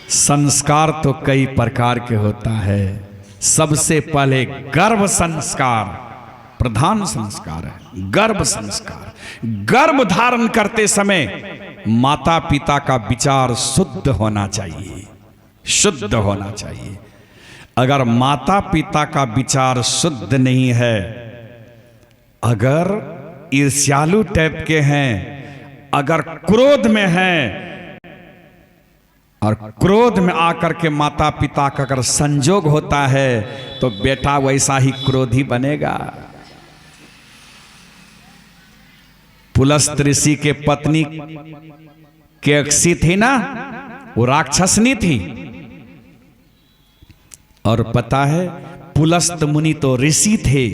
संस्कार तो कई प्रकार के होता है। सबसे पहले गर्भ संस्कार प्रधान संस्कार है। गर्भ संस्कार, गर्भ धारण करते समय माता पिता का विचार शुद्ध होना चाहिए, शुद्ध होना चाहिए। अगर माता पिता का विचार शुद्ध नहीं है, अगर ईर्ष्यालु टाइप के हैं, अगर क्रोध में हैं, और क्रोध में आकर के माता पिता का अगर संजोग होता है तो बेटा वैसा ही क्रोधी बनेगा। पुलस्त ऋषि के पत्नी केकसी थी ना, वो राक्षसनी थी। और पता है पुलस्त मुनि तो ऋषि थे।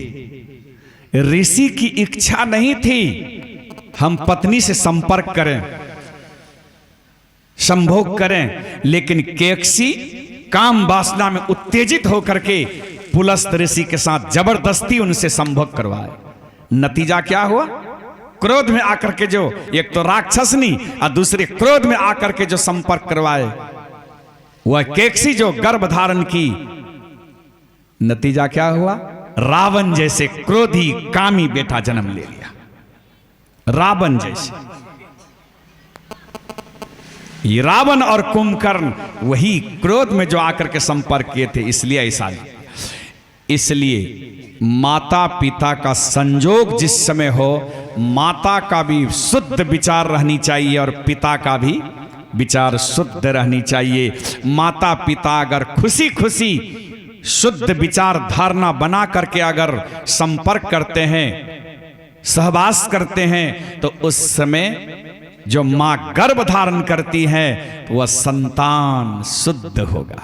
ऋषि की इच्छा नहीं थी हम पत्नी से संपर्क करें, संभोग करें, लेकिन केकसी काम वासना में उत्तेजित होकर के पुलस्त ऋषि के साथ जबरदस्ती उनसे संभोग करवाए। नतीजा क्या हुआ? क्रोध में आकर के जो एक तो राक्षसनी और दूसरे क्रोध में आकर के जो संपर्क करवाए, वह केकसी जो गर्भ धारण की, नतीजा क्या हुआ? रावण जैसे क्रोधी कामी बेटा जन्म ले लिया। रावण जैसे। ये रावण और कुंभकर्ण वही क्रोध में जो आकर के संपर्क किए थे, इसलिए ऐसा। इसलिए माता पिता का संजोग जिस समय हो, माता का भी शुद्ध विचार रहनी चाहिए और पिता का भी विचार शुद्ध रहनी चाहिए। माता पिता अगर खुशी खुशी शुद्ध विचार धारणा बना करके अगर संपर्क करते हैं, सहवास करते हैं, तो उस समय जो मां गर्भ धारण करती है वह संतान शुद्ध होगा,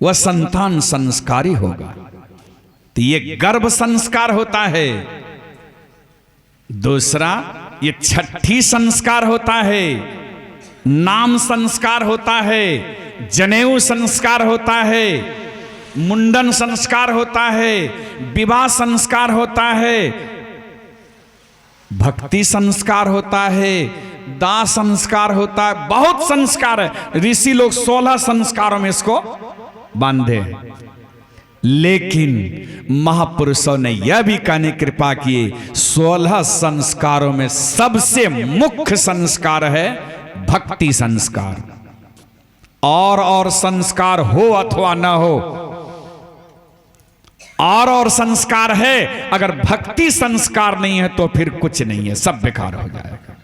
वह संतान संस्कारी होगा। तो ये गर्भ संस्कार होता है। दूसरा ये छठी संस्कार होता है, नाम संस्कार होता है, जनेऊ संस्कार होता है, मुंडन संस्कार होता है, विवाह संस्कार होता है, भक्ति संस्कार होता है, दाह संस्कार होता है, बहुत संस्कार है। ऋषि लोग 16 संस्कारों में इसको बांधे हैं। लेकिन महापुरुषों ने यह भी कहने कृपा किए, 16 संस्कारों में सबसे मुख्य संस्कार है भक्ति संस्कार। और संस्कार हो अथवा न हो, और संस्कार है, अगर भक्ति संस्कार नहीं है तो फिर कुछ नहीं है, सब बेकार हो जाएगा।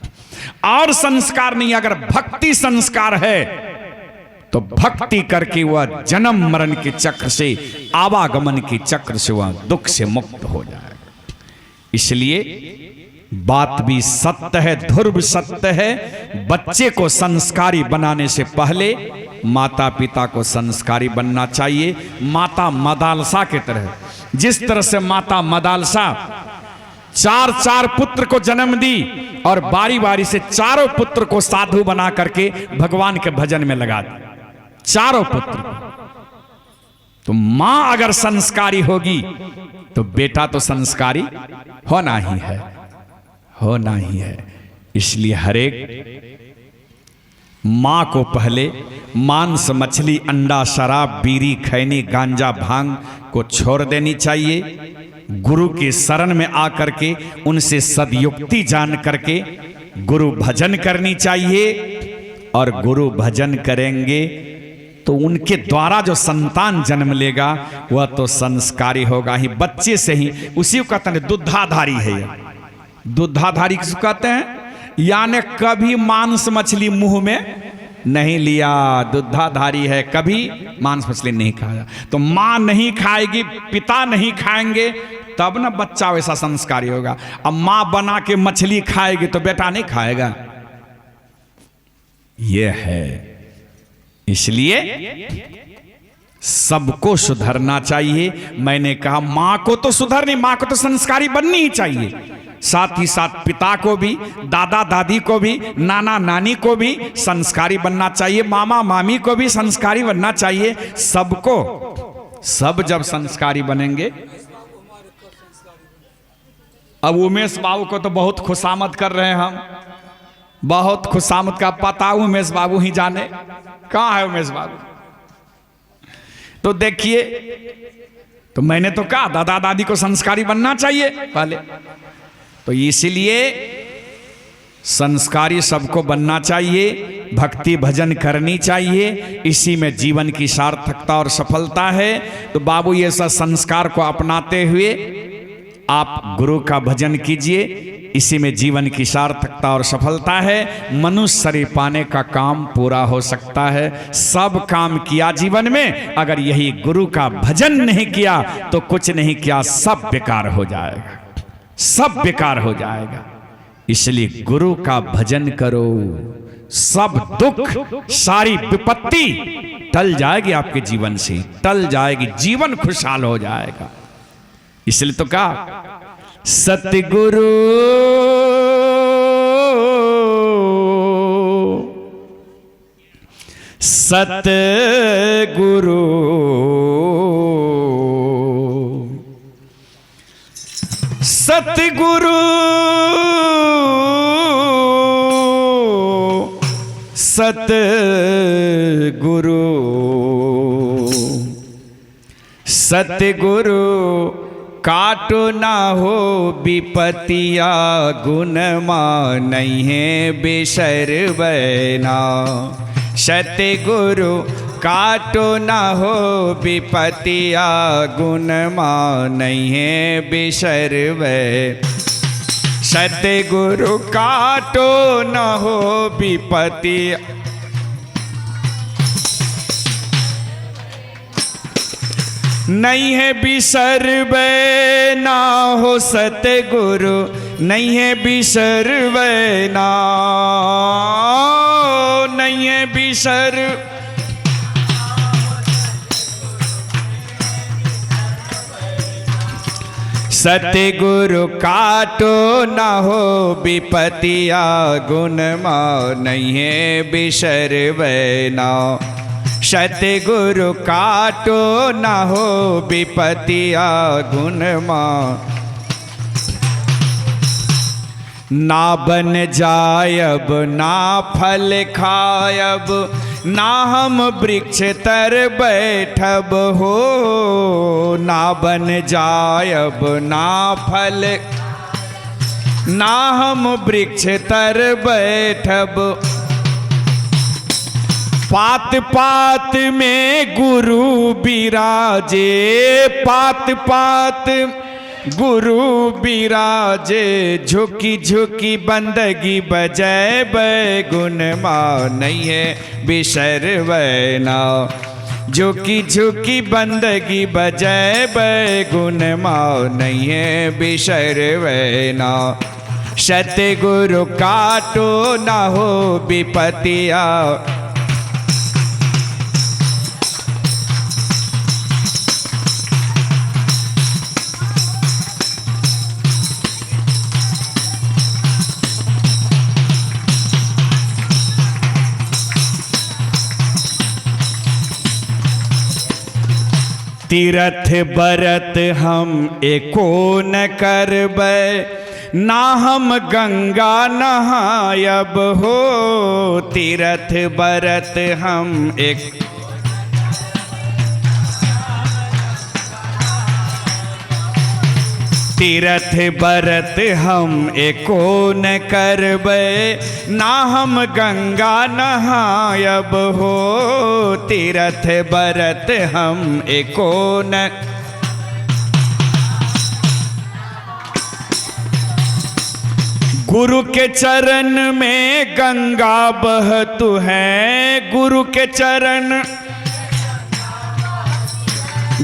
और संस्कार नहीं, अगर भक्ति संस्कार है तो भक्ति करके वह जन्म मरण के चक्र से, आवागमन के चक्र से वह दुख से मुक्त हो जाएगा। इसलिए बात भी सत्य है, ध्रुव सत्य है। बच्चे को संस्कारी बनाने से पहले माता पिता को संस्कारी बनना चाहिए। माता मदालसा के तरह, जिस तरह से माता मदालसा 4 पुत्र को जन्म दी और बारी बारी से चारों पुत्र को साधु बना करके भगवान के भजन में लगा दी, चारों पुत्र। तो मां अगर संस्कारी होगी तो बेटा तो संस्कारी होना ही है, होना ही है। इसलिए हरेक मां को पहले मांस, मछली, अंडा, शराब, बीड़ी, खैनी, गांजा, भांग को छोड़ देनी चाहिए। गुरु के शरण में आकर के उनसे सदयुक्ति जान करके गुरु भजन करनी चाहिए। और गुरु भजन करेंगे तो उनके द्वारा जो संतान जन्म लेगा वह तो संस्कारी होगा ही, बच्चे से ही। उसी को कहते हैं दुधाधारी है। दुधाधारी किसको कहते हैं? यानी कभी मांस मछली मुंह में नहीं लिया, दुधाधारी है, कभी मांस मछली नहीं खाया। तो मां नहीं खाएगी, पिता नहीं खाएंगे, तब ना बच्चा वैसा संस्कारी होगा। अब मां बना के मछली खाएगी तो बेटा नहीं खाएगा। यह है। इसलिए सबको सुधरना चाहिए। मैंने कहा मां को तो सुधरनी, मां को तो संस्कारी बननी ही चाहिए। साथ ही साथ पिता को भी, दादा दादी को भी, नाना नानी को भी संस्कारी बनना चाहिए। मामा मामी को भी संस्कारी बनना चाहिए। सबको, सब जब संस्कारी बनेंगे। अब उमेश बाबू को तो बहुत खुशामद कर रहे हैं हम, बहुत खुशामद का पता उमेश बाबू ही जाने कहाँ है उमेश बाबू। तो देखिए, तो मैंने तो कहा दादा दादी को संस्कारी बनना चाहिए पहले, तो इसीलिए संस्कारी सबको बनना चाहिए, भक्ति भजन करनी चाहिए, इसी में जीवन की सार्थकता और सफलता है। तो बाबू ये सब संस्कार को अपनाते हुए आप गुरु का भजन कीजिए, इसी में जीवन की सार्थकता और सफलता है। मनुष्य शरीर पाने का काम पूरा हो सकता है। सब काम किया जीवन में, अगर यही गुरु का भजन नहीं किया तो कुछ नहीं किया, सब बेकार हो जाएगा, सब बेकार हो जाएगा। इसलिए गुरु का भजन करो, सब दुख सारी विपत्ति टल जाएगी, आपके जीवन से टल जाएगी, जीवन खुशहाल हो जाएगा। इसलिए तो कहा सतगुरु सतगुरु सतगुरु सतगुरु सतगुरु काटो ना हो विपतिया, गुण नहीं है बिसर बैना। सतगुरु काटो ना हो विपतिया, गुण नहीं है बिसर बै। सतगुरु काटो न हो विपतिया, नहीं है बिसर बैना हो। सतगुरु नहीं है बिसर बैना, नहीं है बिसर। सतगुरु काटो न हो विपतिया, गुण नहीं है बिसर बैना। सतगुरु काटो न हो विपतिया, गुण ना बन जायब ना फल खायब, ना हम वृक्ष तर बैठब हो। ना बन जायब ना फल, ना हम वृक्ष तर बैठब। पात पात में गुरु बिराजे, पात पात गुरु बिराजे। झुकी झुकी बंदगी बजै बैगुन नहीं है बिसर बैना। झुकी झुकी बंदगी बजै बैगुन नहीं है बिसर बैना। सतगुरु काटो ना हो विपतिया, तीरथ बरत हम एको न करबै, ना हम गंगा नहायब हो। तीरथ बरत हम एक, तीरथ बरत हम एको न करबै, ना हम गंगा नहायब हो। तीरथ बरत हम एको न, गुरु के चरण में गंगा बहतु है। गुरु के चरण,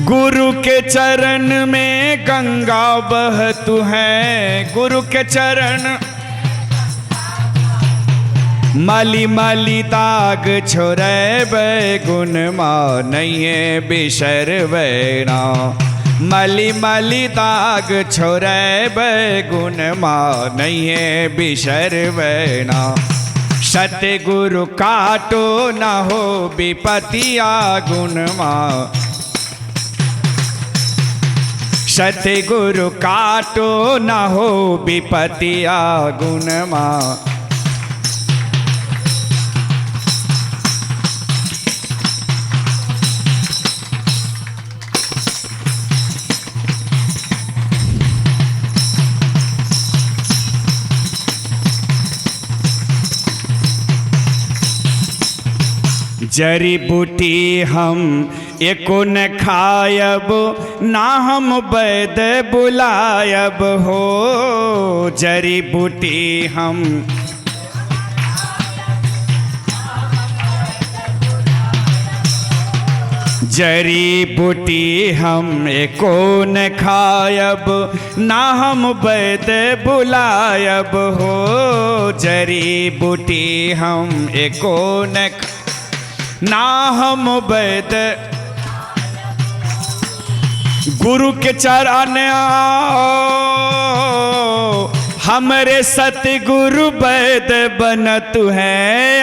गुरु के चरण में गंगा बहतु है। गुरु के चरण, मली मली दाग छोड़े बैगुन नहीं है बिसर बैना। मली मली दाग छोड़े बैगुन नहीं है बिसर बैना। सतगुरु काटो न हो विपतिया, गुण सतगुरु काटो न हो विपतिया, गुण जड़ी बूटी हम एको न खायब, ना हम वैद बुलायब हो। जड़ी बूटी हम जड़ी बूटी हम एको न खायब, ना हम वैद बुलायब हो। जड़ी बूटी हम एको न ना हम वैद। गुरु के चरण हमरे सतगुरु वैद बनत है।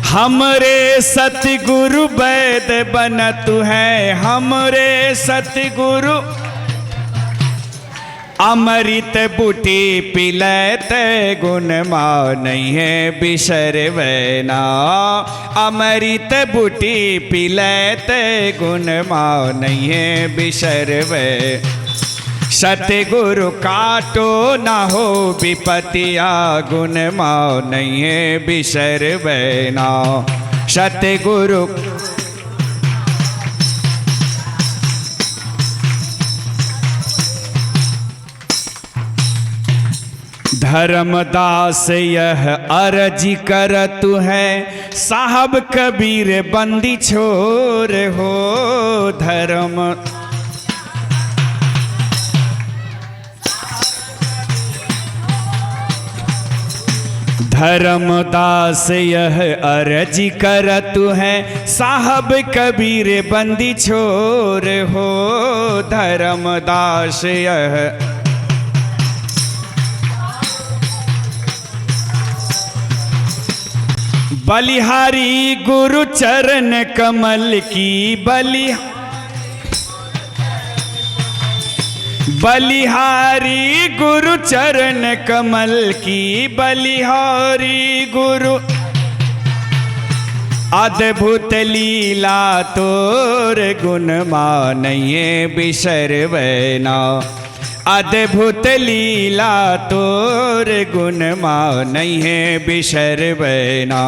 हमरे सतगुरु वैद बनत है। हमरे सतगुरु अमृत बूटी पिलत गुण नहीं है बिसरवैना। अमृत बूटी पिलत गुण नहीं है बिसरवै। सतगुरु काटो न हो विपतिया, गुण नहीं है बिसरवैना। सतगुरु धर्मदास यह अर्जी करत है, साहब कबीर बंदी छोर हो। धर्मदास यह अर्जी करत है, साहब कबीर बंदी छोर हो। धर्मदास यह बलिहारी गुरु चरण कमल की बलिहारी गुरु चरण कमल की। बलिहारी गुरु अद्भुत लीला तोर गुण मानिए बिसरवैना। अद्भुत लीला तोर गुण मानिए बिसरवैना।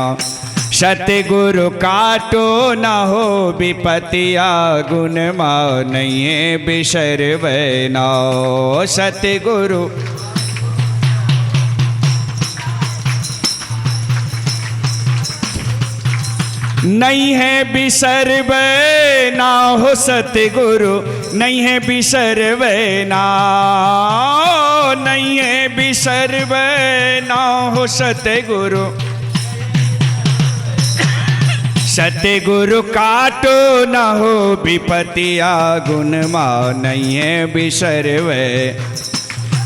सतगुरु काटो न हो विपतिया, गुण मानिए बिसरवैना। सतगुरु नहीं है बिसरवैना हो। सतगुरु नहीं है बिसरवैना। नहीं है बिसरवैना हो। सतगुरु सतगुरु काटो न हो विपतिया, गुण मानिए बिसरवै।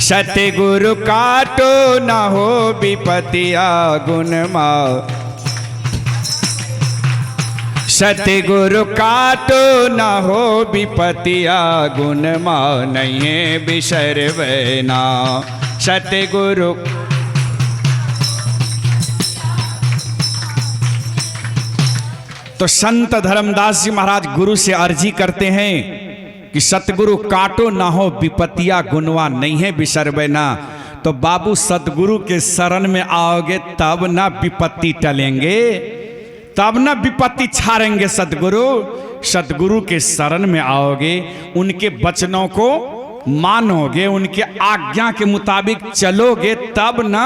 सतगुरु काटो न हो विपतिया, गुण सतगुरु काटो न हो विपतिया, गुण मानिए बिसरवैना। सतगुरु तो संत धर्मदास जी महाराज गुरु से अर्जी करते हैं कि सतगुरु काटो ना हो विपतिया, गुणवा नहीं है बिसरवैना। तो बाबू सतगुरु के शरण में आओगे तब ना विपत्ति टलेंगे, तब ना विपत्ति छाड़ेंगे सतगुरु। सतगुरु के शरण में आओगे, उनके वचनों को मानोगे, उनके आज्ञा के मुताबिक चलोगे, तब ना